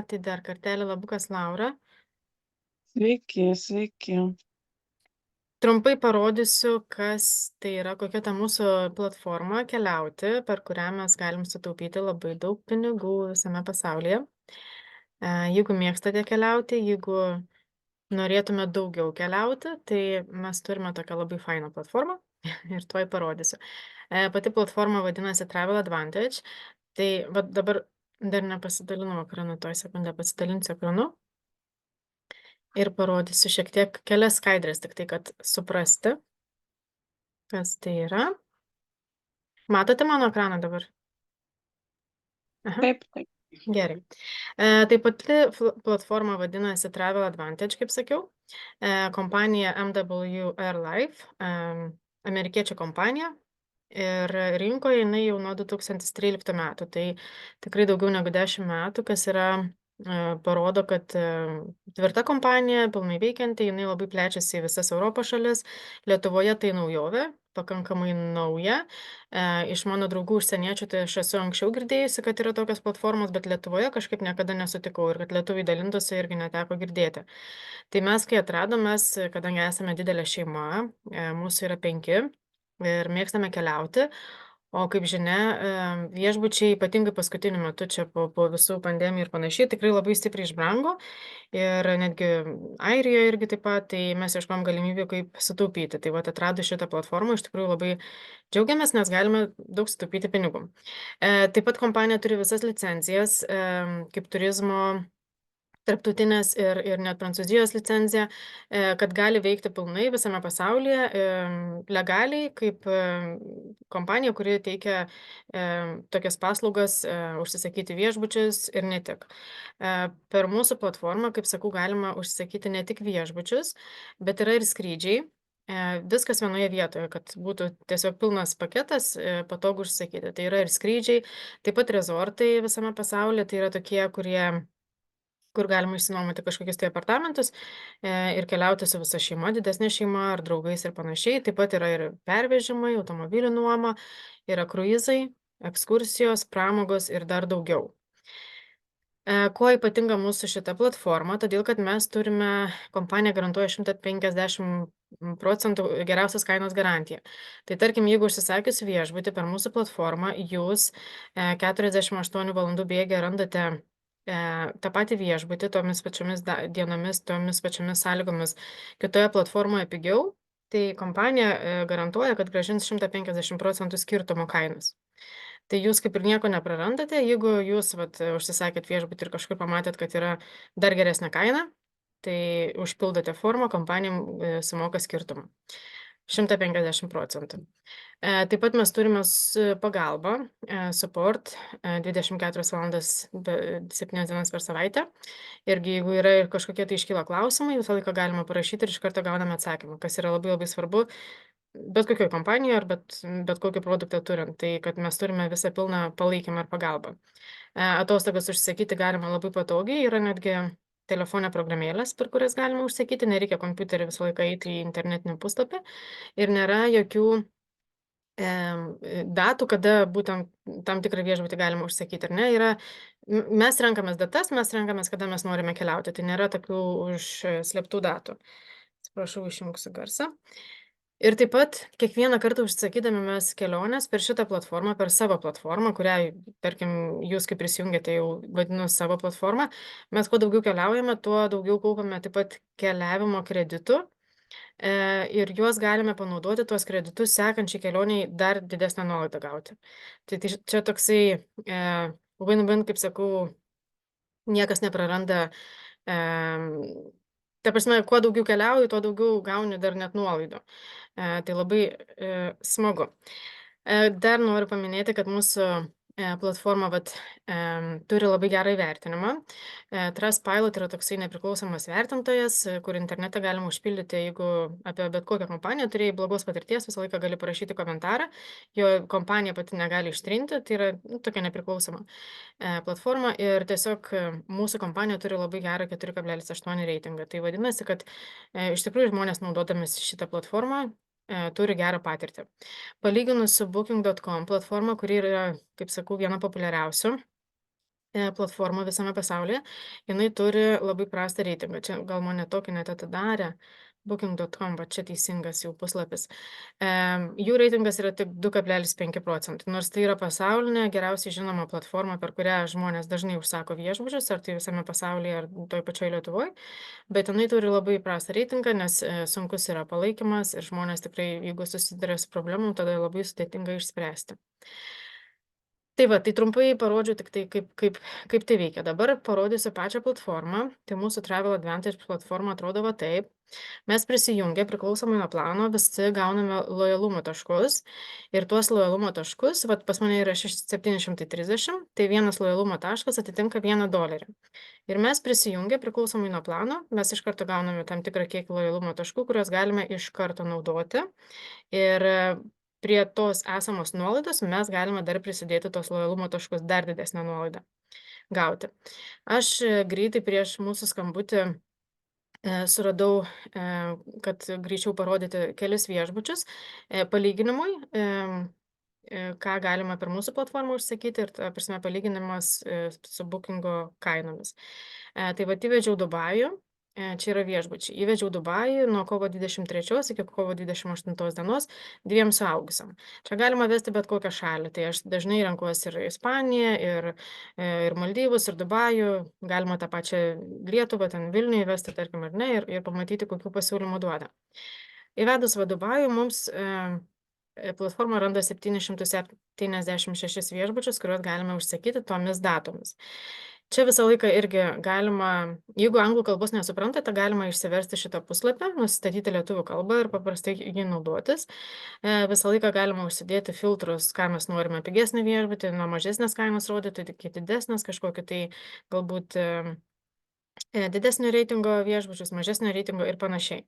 Tai dar kartelį labukas Laura. Sveiki. Trumpai parodysiu, kas tai yra, kokia ta mūsų platforma keliauti, per kurią mes galim sutaupyti labai daug pinigų visame pasaulyje. Jeigu mėgstate keliauti, jeigu norėtume daugiau keliauti, tai mes turime tokią labai fainą platformą ir tuoj parodysiu. Pati platforma vadinasi Travel Advantage. Tai vat dabar dar nepasidalinau ekranu, tuoj sekundę pasidalinsiu ekranu. Ir parodysiu šiek tiek kelias skaidres, tik tai, kad suprasti, kas tai yra. Matote mano ekraną dabar? Aha, Taip. gerai. Tai pati platforma vadinasi Travel Advantage, kaip sakiau. Kompanija MW Airlife, amerikiečių kompanija. Ir rinkoje jinai jau nuo 2013 metų, tai tikrai daugiau negu 10 metų, kas yra parodo, kad tvirta kompanija, pilnai veikianti, jinai labai plečiasi į visas Europos šalis. Lietuvoje tai naujovė, pakankamai nauja. Iš mano draugų užsieniečių, tai aš esu anksčiau girdėjusi, kad yra tokios platformos, bet Lietuvoje kažkaip niekada nesutikau ir kad lietuviai dalintųsi irgi neteko girdėti. Tai mes, kai atradom, mes, kadangi esame didelė šeima, mūsų yra 5 ir mėgstame keliauti. O kaip žinia, viešbučiai ypatingai paskutiniu metu čia po visų pandemijų ir panašiai tikrai labai stipriai išbrango. Ir netgi Airijoje irgi taip pat, tai mes ieškom galimybių, kaip sutaupyti. Tai vat atradus šitą platformą, iš tikrųjų labai džiaugiamės, nes galime daug sutaupyti pinigų. Taip pat kompanija turi visas licencijas, kaip turizmo tarptautinės ir net Prancūzijos licencija, kad gali veikti pilnai visame pasaulyje, legaliai, kaip kompanija, kuri teikia tokias paslaugas, užsisakyti viešbučius ir ne tik. Per mūsų platformą, kaip sakau, galima užsisakyti ne tik viešbučius, bet yra ir skrydžiai. Viskas vienoje vietoje, kad būtų tiesiog pilnas paketas, patogu užsisakyti. Tai yra ir skrydžiai, taip pat rezortai visame pasaulyje, tai yra tokie, kur galima išsinuomoti kažkokius tai apartamentus ir keliauti su visa šeima, didesnė šeima ar draugais ir panašiai. Taip pat yra ir pervežimai, automobilių nuoma, yra kruizai, ekskursijos, pramogos ir dar daugiau. Kuo ypatinga mūsų šita platforma? Todėl, kad mes turime, kompanija garantuoja 150% geriausios kainos garantiją. Tai tarkim, jeigu užsisakius viešbutį per mūsų platformą, jūs 48 valandų bėgyje randate tą patį viešbutį tomis pačiomis dienomis, tomis pačiomis sąlygomis kitoje platformoje pigiau, tai kompanija garantuoja, kad grąžins 150% skirtumo kainos. Tai jūs kaip ir nieko neprarandate, jeigu jūs užsisakėt viešbutį ir kažkur pamatėt, kad yra dar geresnė kaina, tai užpildote formą, kompanija sumoka skirtumą. 150%. Taip pat mes turime pagalbą, support 24 valandas 7 dienas per savaitę. Irgi jeigu yra ir kažkokie tai iškyla klausimai, visą laiką galima parašyti ir iš karto gauname atsakymą, kas yra labai labai svarbu bet kokioj kompanijoj ar bet kokį produktą turint, tai kad mes turime visą pilną palaikymą ir pagalbą. Atostogas užsisakyti galima labai patogiai, yra netgi telefone programėlės, per kurias galima užsakyti, nereikia kompiuterį visą laiką eiti į internetinį puslapį ir nėra jokių datų, kada būtent tam tikrą viešbutį galima užsakyti, ar ne? Mes renkamės datas, mes renkamės, kada mes norime keliauti, tai nėra tokių užslėptų datų. Atsiprašau, išjungsiu garsą. Ir taip pat kiekvieną kartą užsakydami mes keliones per šitą platformą, per savo platformą, kurią, tarkim, jūs kaip prisijungėte jau vadinu savo platformą, mes kuo daugiau keliaujame, tuo daugiau kaupame taip pat keliavimo kreditų ir juos galime panaudoti tuos kreditus sekančiai kelioniai dar didesnę nuolaidą gauti. Tai čia toksai win-win, kaip sakau, niekas nepraranda. Ta prasme, kuo daugiau keliauji, tuo daugiau gauni dar net nuolaidų. Tai labai smagu. Dar noriu paminėti, kad mūsų platforma turi labai gerą įvertinimą. Trustpilot yra toksai nepriklausomas vertintojas, kur internete galima užpildyti, jeigu apie bet kokią kompaniją turėjai blogos patirties, visą laiką gali parašyti komentarą, jo kompanija pati negali ištrinti, tai yra tokia nepriklausoma platforma ir tiesiog mūsų kompanija turi labai gerą 4,8 reitingą. Tai vadinasi, kad iš tikrųjų žmonės naudodamės šitą platformą turi gerą patirtį. Palyginus su Booking.com platforma, kuri yra, kaip sakau, viena populiariausių platformų visame pasaulyje, jinai turi labai prastą reitingą. Čia gal mane tokį net atidarė. Booking.com, va čia teisingas jau puslapis. Jų reitingas yra tik 2,5%, nors tai yra pasaulinė geriausiai žinoma platforma, per kurią žmonės dažnai užsako viešbučius, ar tai visame pasaulyje, ar toj pačioj Lietuvoje, bet jinai turi labai prastą reitingą, nes sunkus yra palaikymas ir žmonės tikrai, jeigu susiduria su problemom, tada labai sudėtinga išspręsti. Tai va, tai trumpai parodžiau tik tai, kaip tai veikia. Dabar parodysiu pačią platformą. Tai mūsų Travel Advantage platforma atrodo va taip. Mes prisijungę, priklausomai nuo plano, visi gauname lojalumo taškus. Ir tuos lojalumo taškus, vat pas mane yra 730, tai vienas lojalumo taškas atitinka $1. Ir mes prisijungę, priklausomai nuo plano, mes iš karto gauname tam tikrą kiekį lojalumo taškų, kuriuos galime iš karto naudoti. Ir prie tos esamos nuolaidos mes galime dar prisidėti tos lojalumo taškus, dar didesnę nuolaidą gauti. Aš greitai prieš mūsų skambutį suradau, kad greičiau parodyti kelis viešbučius palyginimui, ką galima per mūsų platformą užsakyti ir, ta prasme, palyginimas su Bookingo kainomis. Tai vat įvedžiau Dubajų. Čia yra viešbučiai. Įvedžiau Dubajų nuo kovo 23 iki kovo 28 dienos 2 suaugusiam. Čia galima vesti bet kokią šalį. Tai aš dažnai renkuosi ir Ispaniją, ir Maldyvus, ir Dubajų. Galima tą pačią Lietuvą, ten Vilnių įvesti, tarkim, ar ne, ir pamatyti, kokių pasiūlymų duoda. Įvedus va Dubajų, mums platforma randa 776 viešbučius, kuriuos galime užsakyti tomis datomis. Čia visą laiką irgi galima, jeigu anglų kalbos nesuprantate, galima išsiversti šitą puslapį, nusistatyti lietuvių kalbą ir paprastai jį naudotis. Visą laiką galima užsidėti filtrus, ką mes norime, pigesnį viešbutį, nuo mažesnės kainos rodyti, iki didesnės kažkokį tai galbūt didesnio reitingo viešbučius, mažesnio reitingo ir panašiai.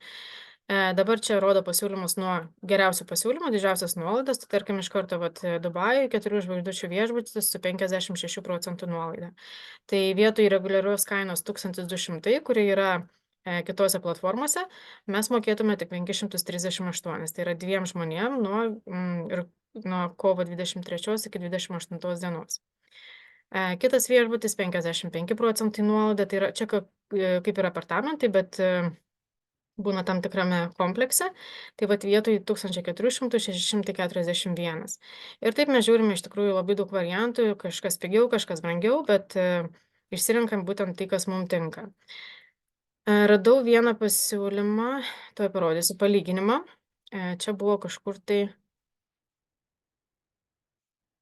Dabar čia rodo pasiūlymus nuo geriausių pasiūlymų, didžiausias nuolaidas, tai tarkim iš karto Dubajui 4 žvaigždučių viešbutis su 56% nuolaida. Tai vietoj reguliarios kainos 1200, kuri yra kitose platformose, mes mokėtume tik 538, tai yra 2 žmonėm nuo kovo 23 iki 28 dienos. Kitas viešbutis 55% nuolaida, tai yra čia kaip ir apartamentai, bet būna tam tikrame komplekse, tai vat vietoj 1400 641. Ir taip mes žiūrime iš tikrųjų labai daug variantų, kažkas pigiau, kažkas brangiau, bet išsirinkam būtent tai, kas mums tinka. Radau vieną pasiūlymą, tuoj parodysiu palyginimą. Čia buvo kažkur tai,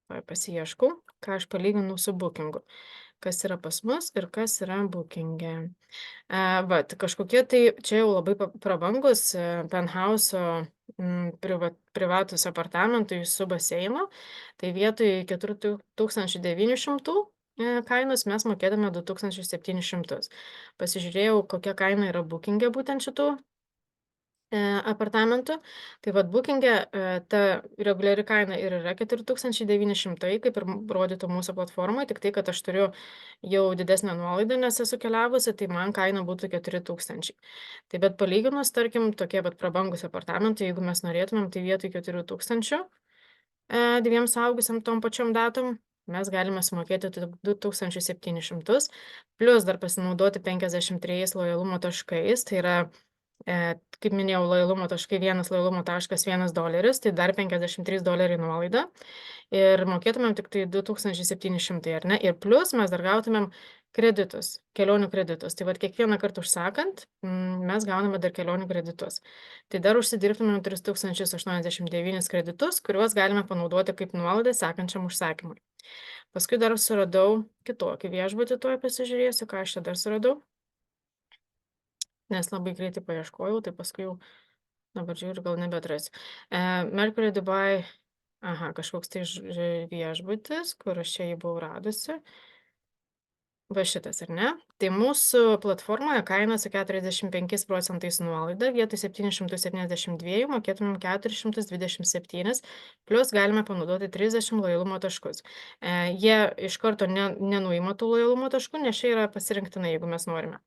pasiešku, ką aš palyginau su Bookingu. Kas yra pas mus ir kas yra Booking'e. Vat, kažkokie tai čia jau labai prabangus penthauso privatus apartamentai su baseinu, tai vietoj 4900 kainos mes mokėdame 2700. Pasižiūrėjau, kokia kaina yra Booking'e būtent šitų apartamentų. Tai vat Booking'e ta reguliari kaina ir yra 4900, kaip ir rodytų mūsų platformoje, tik tai, kad aš turiu jau didesnę nuolaidą, nes esu keliavusi, tai man kaina būtų 4000. Tai bet palyginus, tarkim, tokie vat prabangus apartamentai, jeigu mes norėtumėm, tai vietoj 4000 2 suaugusiam tom pačiom datom, mes galime sumokėti 2700, plus dar pasinaudoti 53 lojalumo taškais, tai yra kaip minėjau, lojalumo taškai, vienas lojalumo taškas $1, tai dar $53 nuolaida ir mokėtumėm tik tai 2700, ar ne? Ir plus mes dar gautumėm kreditus, kelionių kreditus. Tai vat kiekvieną kartą užsakant, mes gauname dar kelionių kreditus. Tai dar užsidirbtumėm 3089 kreditus, kuriuos galime panaudoti kaip nuolaidą sekančiam užsakymui. Paskui dar suradau kitokį viešbutį, tuoj pasižiūrėsiu, ką aš čia dar suradau. Nes labai greitai paieškojau, tai paskui jau dabar žiūriu, gal nebeatrasiu. Mercury Dubai, kažkoks tai viešbutis, kur aš čia jį buvau radusi. Va šitas, ar ne? Tai mūsų platformoje kaina su 45% nuolaida, vietoj 772 mokėtumėm 427, plus galime panaudoti 30 lojalumo taškus. Jie iš karto nenuima tų lojalumo taškų, nes čia yra pasirinktina, jeigu mes norime.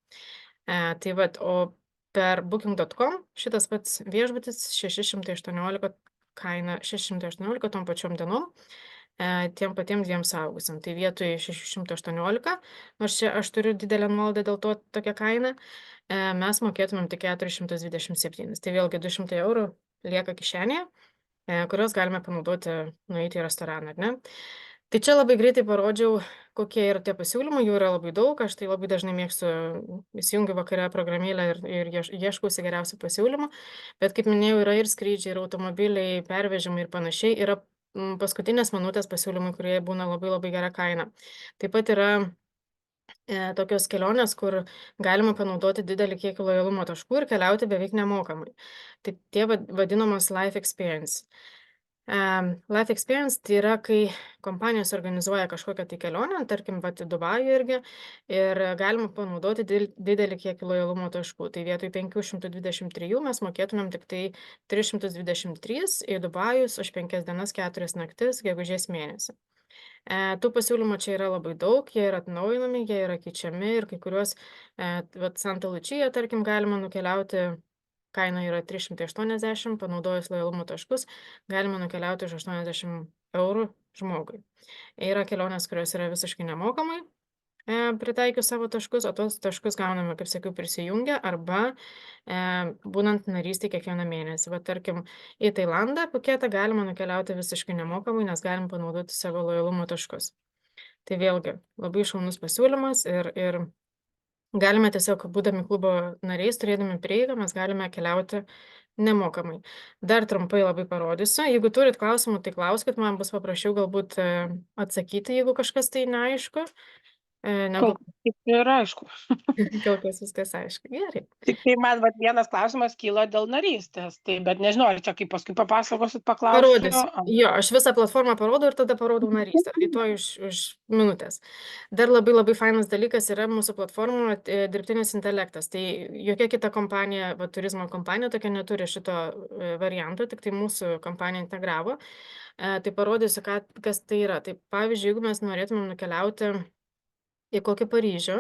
Tai vat, o per booking.com šitas pats viešbutis 618 kaina 618 tom pačiom dienom, tiem patiem 2 suaugusiam. Tai vietoj 618, nors čia aš turiu didelę nuolaidą dėl to tokią kainą, mes mokėtumėm tik 427. Tai vėlgi 200 eurų lieka kišenėje, kuriuos galime panaudoti nueiti į restoraną, ar ne? Tai čia labai greitai parodžiau, kokie yra tie pasiūlymai, jų yra labai daug, aš tai labai dažnai mėgstu, įsijungiu vakare programėlę ir ieškausi geriausių pasiūlymų, bet kaip minėjau, yra ir skrydžiai, ir automobiliai, pervežimai ir panašiai, yra paskutinės minutės pasiūlymai, kurie būna labai labai gera kaina. Taip pat yra tokios kelionės, kur galima panaudoti didelį kiekį lojalumo taškų ir keliauti beveik nemokamai. Tai tie vadinamos life experience. Life experience tai yra, kai kompanijos organizuoja kažkokią tai kelionę, tarkim, vat į Dubajų irgi, ir galima panaudoti didelį kiekį lojalumo taškų. Tai vietoj 523 mes mokėtumėm tik tai 323 į Dubajus už 5 dienas 4 naktis gegužės mėnesį. Tų pasiūlymų čia yra labai daug, jie yra atnaujinami, jie yra keičiami ir kai kuriuos, vat Santa Lucia, tarkim, galima nukeliauti, kaina yra 380, panaudojus lojalumo taškus, galima nukeliauti už 80 eurų žmogui. Yra kelionės, kurios yra visiškai nemokamai, pritaikius savo taškus, o tos taškus gauname, kaip sakiau, prisijungę arba būnant narystė kiekvieną mėnesį. Va, tarkim, į Tailandą paketą galima nukeliauti visiškai nemokamai, nes galim panaudoti savo lojalumo taškus. Tai vėlgi, labai šaunus pasiūlymas ir galime tiesiog, būdami klubo nariais, turėdami prieigą, mes galime keliauti nemokamai. Dar trumpai labai parodysiu. Jeigu turit klausimų, tai klauskit, man bus paprašiau galbūt atsakyti, jeigu kažkas tai neaišku. Kol kas yra aišku. Kol kas viskas aišku. Gerai. Tik tai man vienas klausimas kyla dėl narystės, bet nežinau, ar čia kaip paskui papasakosit, paklausiu. Parodysiu. Jo, aš visą platformą parodau ir tada parodau narystę. Rytoj už minutės. Dar labai labai fainas dalykas yra mūsų platformoje dirbtinis intelektas. Tai jokia kita kompanija, turizmo kompanija tokia neturi šito varianto, tik tai mūsų kompanija integravo. Tai parodysiu, kas tai yra. Tai pavyzdžiui, jeigu mes norėtumėm nukeliauti į kokį Paryžių.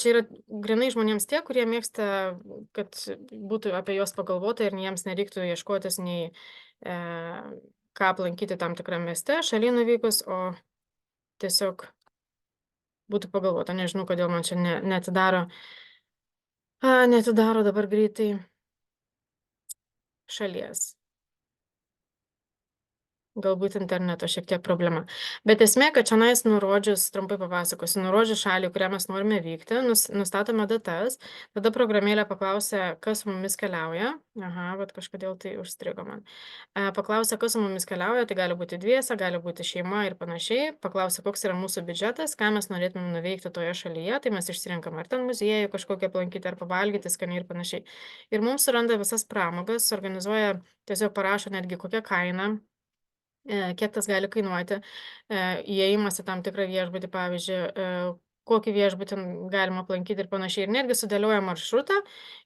Čia yra grinai žmonėms tie, kurie mėgsta, kad būtų apie juos pagalvota ir jiems nereiktų ieškotis nei ką aplankyti tam tikram mieste, šaly nuvykus, o tiesiog būtų pagalvota. Nežinau, kodėl man čia neatidaro dabar greitai šalies. Galbūt interneto šiek tiek problema. Bet esmė, kad čionais nurodžius, trumpai papasakosiu, nurodžius šalį, kurią mes norime vykti, nustatome datas, tada programėlė paklausia, kas su mumis keliauja. Aha, bet kažkodėl tai užstrigo man. Paklausia, kas su mumis keliauja, tai gali būti dviese, gali būti šeima ir panašiai. Paklausia, koks yra mūsų biudžetas, ką mes norėtumėm nuveikti toje šalyje, tai mes išsirinkam ar ten muziejų kažkokią aplankyti, ar pavalgyti skaniai ir panašiai. Ir mums suranda visas pramogas, organizuoja, tiesiog parašo netgi kokią kainą, kiek tas gali kainuoti, įėjimas į tam tikrą viešbutį, pavyzdžiui, kokį viešbutį galima aplankyti ir panašiai. Ir netgi sudėlioja maršrutą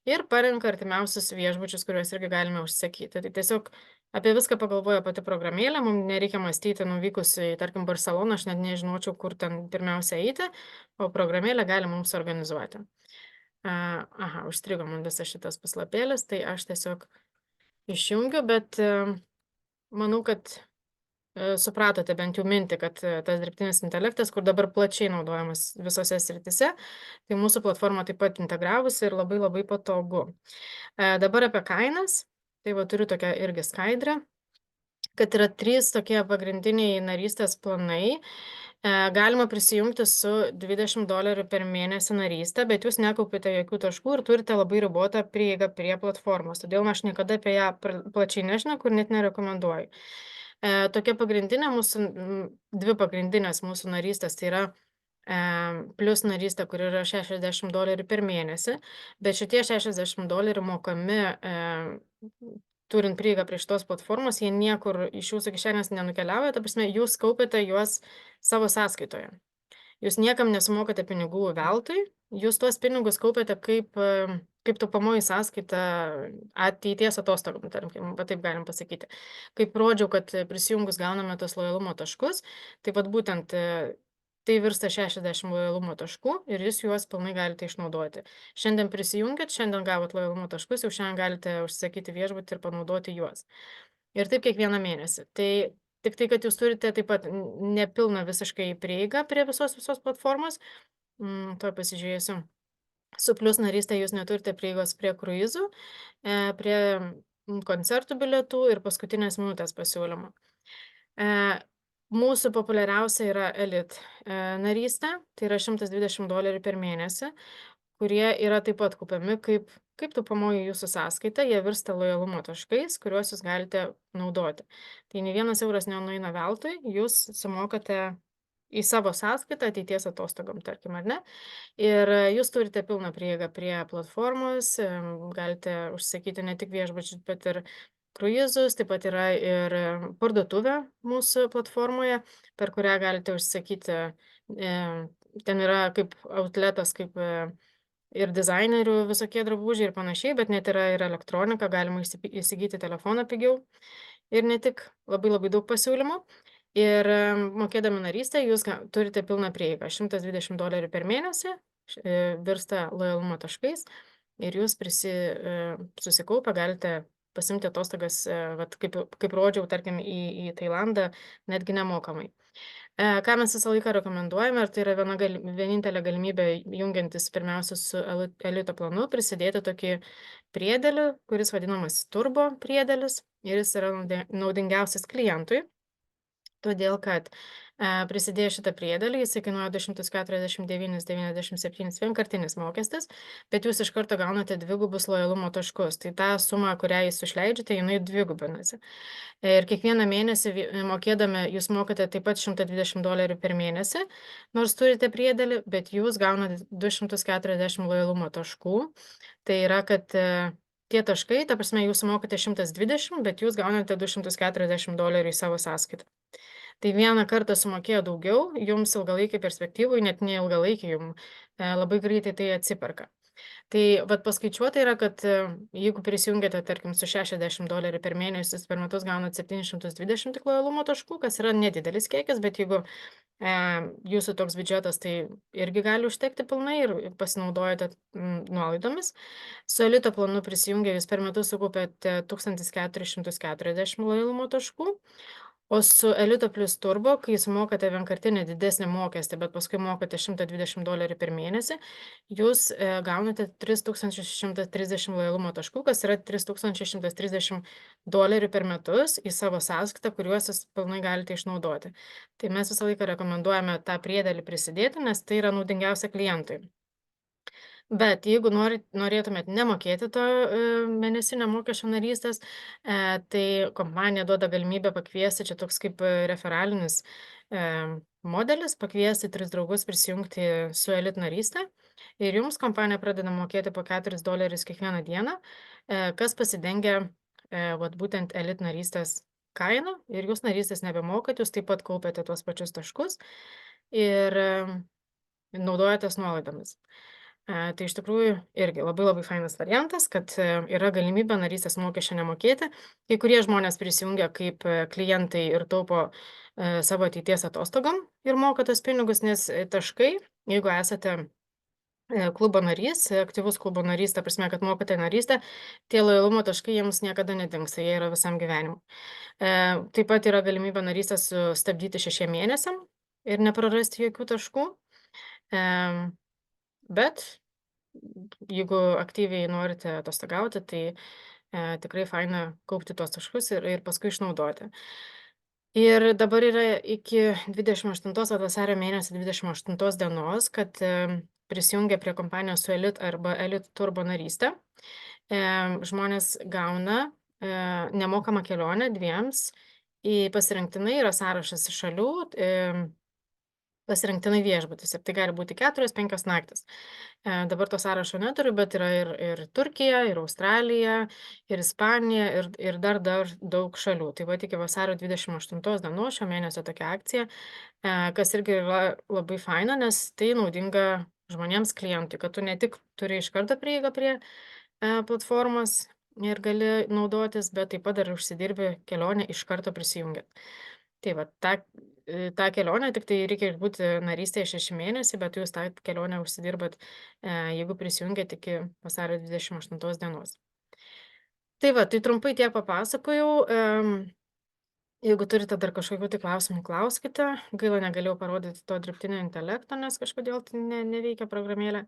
ir parenka artimiausius viešbučius, kuriuos irgi galime užsakyti. Tai tiesiog apie viską pagalvoja pati programėlė, mums nereikia mąstyti nuvykus į, tarkim, Barceloną, aš net nežinočiau, kur ten pirmiausia eiti, o programėlė gali mums organizuoti. Aha, užstrigo man visas šitas puslapėlis, tai aš tiesiog išjungiu, bet manau, kad supratote bent jau mintį, kad tas dirbtinis intelektas, kur dabar plačiai naudojamas visose srityse, tai mūsų platforma taip pat integravusi ir labai labai patogu. Dabar apie kainas, tai va turiu tokią irgi skaidrę, kad yra 3 tokie pagrindiniai narystės planai. Galima prisijungti su $20 per mėnesį narystę, bet jūs nekaupite jokių taškų ir turite labai ribotą prieigą prie platformos. Todėl aš niekada apie ją plačiai nežneku ir net nerekomenduoju. Tokia pagrindinė mūsų, 2 pagrindinės mūsų narystės, tai yra plus narystė, kur yra $60 per mėnesį, bet šitie $60 mokami, turint prieigą prie šitos platformos, jie niekur iš jūsų kišenės nenukeliauja, ta prasme, jūs kaupiate juos savo sąskaitoje. Jūs niekam nesumokate pinigų veltui, jūs tuos pinigus kaupiate kaip taupomųjų sąskaita ateities atostogom, tarkim, taip galim pasakyti. Kaip rodžiau, kad prisijungus gauname tos lojalumo taškus, tai vat būtent tai virsta 60 lojalumo taškų ir jūs juos pilnai galite išnaudoti. Šiandien prisijungėt, šiandien gavot lojalumo taškus, jau šiandien galite užsisakyti viešbutį ir panaudoti juos. Ir taip kiekvieną mėnesį. Tai tik tai, kad jūs turite taip pat nepilną visiškai prieigą prie visos platformos. Tuoj pasižiūrėsiu. Su plius narystė jūs neturite prieigos prie kruizų, prie koncertų bilietų ir paskutinės minutės pasiūlymų. Mūsų populiariausia yra Elite narystė, tai yra $120 per mėnesį, kurie yra taip pat kaupiami kaip taupomoji jūsų sąskaita, jie virsta lojalumo taškais, kuriuos jūs galite naudoti. Tai nei vienas euras nenueina veltui, jūs sumokate į savo sąskaitą ateities atostogom, tarkim, ar ne? Ir jūs turite pilną prieigą prie platformos, galite užsakyti ne tik viešbučius, bet ir kruizus, taip pat yra ir parduotuvė mūsų platformoje, per kurią galite užsakyti, ten yra kaip outletas, kaip ir dizainerių visokie drabužiai ir panašiai, bet net yra ir elektronika, galima įsigyti telefoną pigiau ir ne tik, labai daug pasiūlymų. Ir mokėdami narystę jūs turite pilną prieigą, $120 per mėnesį virsta lojalumo taškais ir jūs susikaupę galite pasimti atostogas, vat kaip rodžiau, tarkim, į Tailandą, netgi nemokamai. Ką mes visą laiką rekomenduojame, ir tai yra vienintelė galimybė jungiantis pirmiausia su elito planu, prisidėti tokį priedėlį, kuris vadinamas turbo priedėlis ir jis yra naudingiausias klientui, todėl kad prisidėjus šitą priedėlį, jisai kainuoja $249,97 vienkartinis mokestis, bet jūs iš karto gaunate dvigubus lojalumo taškus. Tai ta suma, kurią jūs išleidžiate, jinai dvigubinasi. Ir kiekvieną mėnesį mokėdami, jūs mokate taip pat $120 per mėnesį, nors turite priedėlį, bet jūs gaunate 240 lojalumo taškų. Tai yra, kad tie taškai, ta prasme, jūs mokate 120, bet jūs gaunate $240 į savo sąskaitą. Tai vieną kartą sumokėjo daugiau, jums ilgalaikiai perspektyvai, net ne ilgalaikiai, jums labai greitai tai atsiperka. Tai vat paskaičiuota yra, kad jeigu prisijungiate, tarkim, su $60 per mėnesį, per metus gaunat 720 lojalumo taškų, kas yra nedidelis kiekis, bet jeigu jūsų toks biudžetas, tai irgi gali užtekti pilnai ir pasinaudojate nuolaidomis. Su elito planu prisijungę jūs per metus sukaupėte 1440 lojalumo taškų, o su elito plus turbo, kai sumokate vienkartinį didesnį mokestį, bet paskui mokate $120 per mėnesį, jūs gaunate 3130 lojalumo taškų, kas yra $3130 per metus į savo sąskaitą, kuriuos jūs pilnai galite išnaudoti. Tai mes visą laiką rekomenduojame tą priedėlį prisidėti, nes tai yra naudingiausia klientui. Bet jeigu norėtumėt nemokėti to mėnesinio mokesčio narystės, tai kompanija duoda galimybę pakviesti, čia toks kaip referalinis modelis, pakviesti 3 draugus prisijungti su Elite naryste ir jums kompanija pradeda mokėti po $4 kiekvieną dieną, kas pasidengia būtent Elite narystės kainą ir jūs narystės nebemokat, jūs taip pat kaupiate tuos pačius taškus ir naudojatės nuolaidomis. Tai iš tikrųjų irgi labai fainas variantas, kad yra galimybė narystės mokesčio nemokėti. Kai kurie žmonės prisijungia kaip klientai ir taupo savo ateities atostogom ir moka tos pinigus, nes taškai, jeigu esate klubo narys, aktyvus klubo narys, ta prasme, kad mokate narystę, tie lojalumo taškai jiems niekada nedings, jie yra visam gyvenimui. Taip pat yra galimybė narystę sustabdyti 6 mėnesiam ir neprarasti jokių taškų. Bet jeigu aktyviai norite atostogauti, tai tikrai faina kaupti tuos taškus ir paskui išnaudoti. Ir dabar yra iki 28 vasario mėnesio 28 dienos, kad prisijungia prie kompanijos su Elite arba Elite turbo narystė. Žmonės gauna nemokamą kelionę 2 į pasirinktinai, yra sąrašas šalių, pasirinktinai viešbutis ir tai gali būti 4-5 naktis. Dabar to sąrašo neturiu, bet yra ir Turkija, ir Australija, ir Ispanija, ir dar daug šalių. Tai va iki vasario 28 dienos šio mėnesio tokia akcija, kas irgi yra labai faina, nes tai naudinga žmonėms klientui, kad tu ne tik turi iš karto prieigą prie platformos ir gali naudotis, bet taip pat dar užsidirbi kelionę iš karto prisijungiant. Tai va, tą kelionę, tik tai reikia išbūti narystėje 6 mėnesiai, bet jūs tą kelionę užsidirbat, jeigu prisijungiat iki vasario 28 dienos. Tai va, tai trumpai tiek papasakojau. Jeigu turite dar kažkokių tai klausimų, klauskite. Gaila, negalėjau parodyti to dirbtinio intelekto, nes kažkodėl tai neveikia programėlė.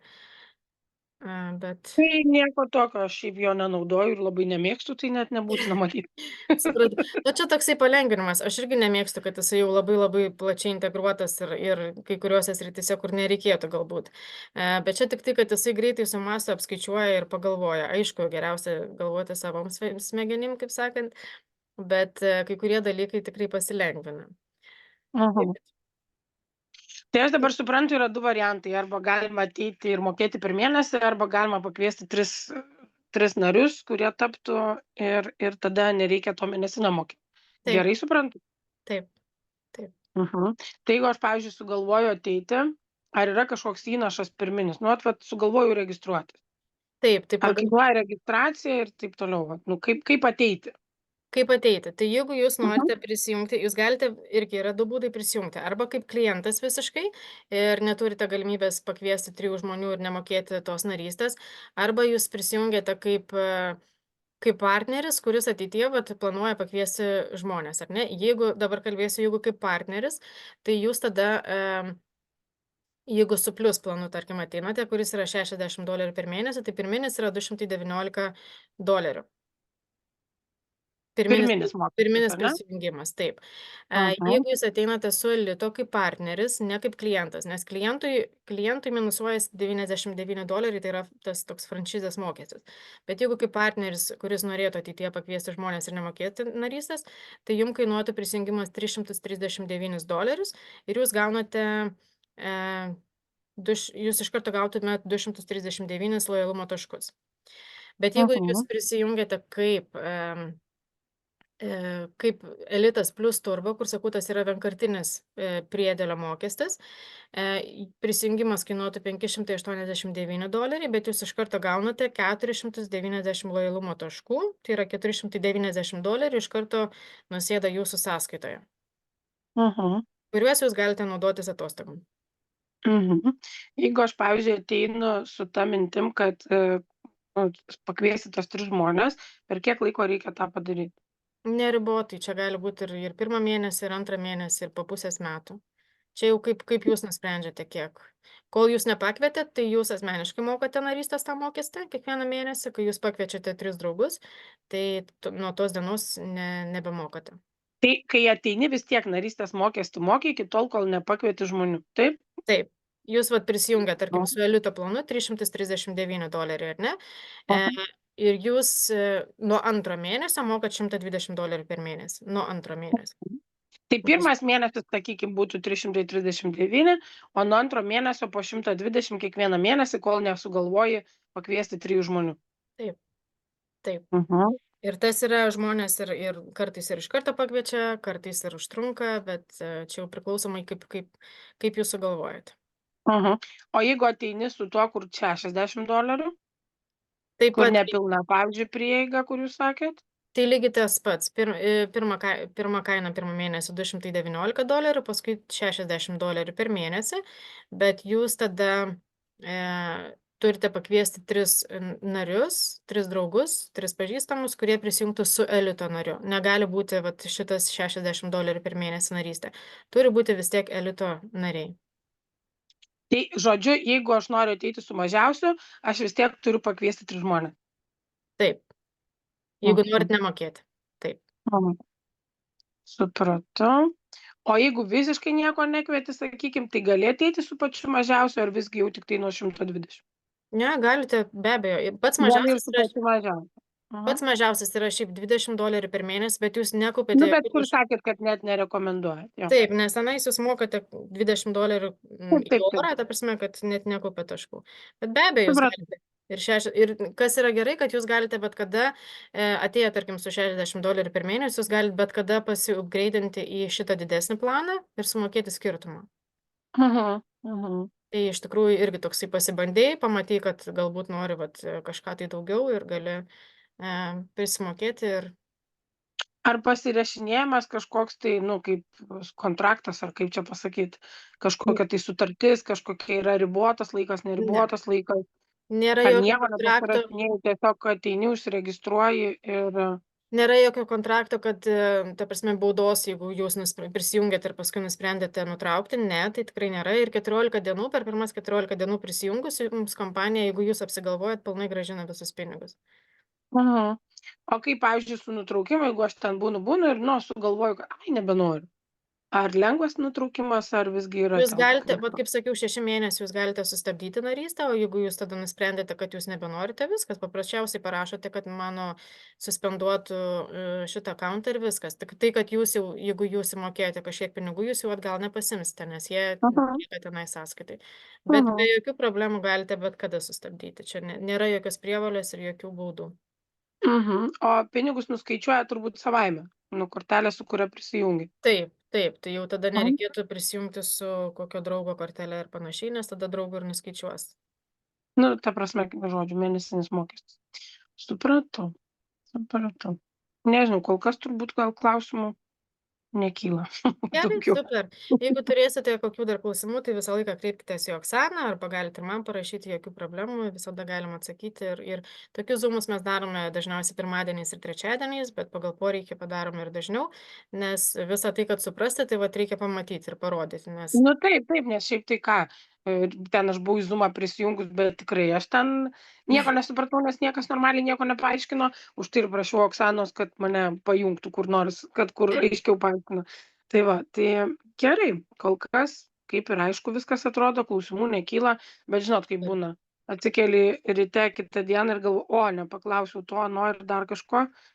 Bet Tai nieko tokio, aš šiaip jo nenaudoju ir labai nemėgstu, tai net nebūtina matyti. supratau. Nu, čia toksai palengvinimas. Aš irgi nemėgstu, kad jisai jau labai labai plačiai integruotas ir kai kuriuose srityse, kur nereikėtų galbūt. Bet čia tik tai, kad jisai greitai sumąsto, apskaičiuoja ir pagalvoja. Aišku, geriausia galvoti savom smegenim, kaip sakant, bet kai kurie dalykai tikrai pasilengvina. Mhm. Tai aš dabar suprantu, yra du variantai. Arba galima ateiti ir mokėti per mėnesį, arba galima pakviesti tris narius, kurie taptų ir tada nereikia to mėnesinio mokėti. Taip, Gerai suprantu? taip, taip. Mhm. Tai jeigu aš, pavyzdžiui, sugalvoju ateiti, ar yra kažkoks įnašas pirminis? Nu, vat sugalvoju registruotis. Taip, tai Ar kainuoja registracija ir taip toliau? Vat, nu, kaip ateiti? kaip ateiti? Tai jeigu jūs Mhm. norite prisijungti, jūs galite, irgi yra du būdai prisijungti. Arba kaip klientas visiškai ir neturite galimybės pakviesti 3 žmonių ir nemokėti tos narystės, arba jūs prisijungiate kaip partneris, kuris ateityje vat, planuoja pakviesti žmonės, ar ne? Jeigu, dabar kalbėsiu, jeigu kaip partneris, tai jūs tada, jeigu su plius planu, tarkim, ateinate, kuris yra $60 per mėnesį, tai pirminis yra $299. Pirminis mokestis, Pirminis ar ne? prisijungimas, taip. Mhm. Jeigu jūs ateinate su elito kaip partneris, ne kaip klientas, nes klientui minusuojas $99, tai yra tas toks franšizės mokestis. Bet jeigu kaip partneris, kuris norėtų ateityje pakviesti žmonės ir nemokėti narystės, tai jums kainuotų prisijungimas $339 ir jūs gaunate, e, jūs iš karto gautumėt 239 lojalumo taškus. Bet jeigu jūs Mhm. prisijungiate kaip elitas plius turbo, kur sakau, tas yra vienkartinis priedėlio mokestis. Prisijungimas kainuotų $589, bet jūs iš karto gaunate 490 lojalumo taškų, tai yra $490 iš karto nusėda jūsų sąskaitoje, Mhm. kuriuos jūs galite naudotis atostogom. Mhm. Jeigu aš, pavyzdžiui, ateinu su ta mintim, kad pakviesti tos 3 žmonės, per kiek laiko reikia tą padaryti? Neribotai, čia gali būti ir 1 mėnesį, ir 2 mėnesį, ir po pusės metų. Čia jau kaip jūs nusprendžiate, kiek. Kol jūs nepakvietėt, tai jūs asmeniškai mokate narystės tą mokestį kiekvieną mėnesį. Kai jūs pakviečiate 3 draugus, tai nuo tos dienos nebemokate. Tai kai ateini, vis tiek narystės mokestį moki iki tol, kol nepakvieti žmonių, taip? Taip, jūs vat prisijungiat, tarkim, Mhm. su elito planu $339, ar ne? E, Mhm. ir jūs nuo antro mėnesio mokat $120 per mėnesį. Nuo antro mėnesio. Tai pirmas mėnesis, sakykim, būtų 339, o nuo antro mėnesio po 120 kiekvieną mėnesį, kol nesugalvoji pakviesti 3 žmonių. Taip, taip. Mhm. Ir tas yra žmonės ir kartais ir iš karto pakviečia, kartais ir užtrunka, bet čia jau priklausomai kaip jūs sugalvojat. Mhm. O jeigu ateini su tuo, kur $60, Taip kur pat, nepilna, pavyzdžiui, prieiga, kur jūs sakėt? tai lygiai tas pats. Pirma kaina pirmą mėnesį $219, paskui $60 per mėnesį, bet jūs tada turite pakviesti 3 narius, 3 draugus, 3 pažįstamus, kurie prisijungtų su elito nariu. Negali būti vat, šitas $60 per mėnesį narystė. Turi būti vis tiek elito nariai. Tai, žodžiu, jeigu aš noriu ateiti su mažiausiu, aš vis tiek turiu pakviesti 3 žmones. Taip, jeigu Mhm. norit nemokėti. Taip. Mhm. Supratau. O jeigu visiškai nieko nekvieti, sakykim, tai gali ateiti su pačiu mažiausiu, ar visgi jau tiktai nuo 120? Ne, galite, be abejo. Gali ir su pačiu mažiausiu. Pats Mhm. mažiausias yra šiaip $20 per mėnesį, bet jūs Nu, nekaupėte bet jokių kur taškų. sakėt, kad net nerekomenduojat. Jo. Taip, nes tenais jūs mokate $20 Taip, į taip, orą, taip. ta prasme, kad net nekaupėt taškų. Bet be abejo, jūs Supratau. galite. Ir kas yra gerai, kad jūs galite bet kada, atėję, tarkim, su $60 per mėnesį, jūs galite bet kada pasiupgreidinti į šitą didesnį planą ir sumokėti skirtumą. Mhm. Mhm. Tai iš tikrųjų irgi toksai pasibandėjai, pamatei, kad galbūt nori vat, kažką tai daugiau ir gali prisimokėti ir Ar pasirašinėjamas kažkoks tai, nu, kaip kontraktas, ar kaip čia pasakyt, kažkokia tai sutartis, kažkokia yra ribotas laikas, Ne, neribotas laikas, nėra ar jokio nieko kontrakto. nepasirašinėji, tiesiog ateini, užsiregistruoji ir Nėra jokio kontrakto, kad, ta prasme, baudos, jeigu jūs prisijungiat ir paskui nusprendėte nutraukti. Ne, tai tikrai nėra. Ir 14 dienų, per pirmas 14 dienų prisijungus jums kompanija, jeigu jūs apsigalvojat, pilnai grąžina visus pinigus. mhm. O kaip, pavyzdžiui, su nutraukimu, jeigu aš ten būnu ir, nu, sugalvoju, kad ai, nebenoriu. Ar lengvas nutraukimas, ar visgi yra Jūs ten galite, kokių vat kaip sakiau, 6 mėnesių jūs galite sustabdyti narystę, o jeigu jūs tada nusprendėte, kad jūs nebenorite, viskas, paprasčiausiai parašote, kad mano suspenduotų šitą akauntą ir viskas. Tik tai, kad jūs jau, jeigu jūs įmokėjote kažkiek pinigų, jūs jau atgal nepasimsite, nes jie mhm, lieka tenai sąskaitai. Bet mhm, be jokių problemų galite bet kada sustabdyti. Čia nėra jokios prievolės ir jokių baudų. mhm. O pinigus nuskaičiuoja turbūt savaime, nu, kortelė, su kuria prisijungi. Taip, taip, tai jau tada Mhm. nereikėtų prisijungti su kokio draugo kortele ir panašiai, nes tada draugo ir nuskaičiuos. Nu, ta prasme, kaip žodžiu, mėnesinis mokestis. Supratau, supratau. Nežinau, kol kas turbūt gal klausimų nekyla Gerai, daugiau. super. Jeigu turėsite kokių dar klausimų, tai visą laiką kreipkitės į Oksaną arba galite ir man parašyti, jokių problemų, visada galima atsakyti. Ir tokius zoomus mes darome dažniausiai pirmadieniais ir trečiadieniais, bet pagal poreikį padarome ir dažniau, nes visą tai, kad suprasti, tai vat reikia pamatyti ir parodyti, nes Nu taip, taip, nes šiaip tai ką, ten aš buvau į Zoomą prisijungus, bet tikrai aš ten nieko nesupratau, nes niekas normaliai nieko nepaaiškino. Už tai ir prašiau Oksanos, kad mane pajungtų kur nors, kad kur aiškiau paaiškino. Tai va, tai gerai, kol kas kaip ir aišku viskas atrodo, klausimų nekyla, bet žinot, kaip būna. Atsikeli ryte kitą dieną ir galvoji, o, nepaklausiau to, ano ir dar kažko.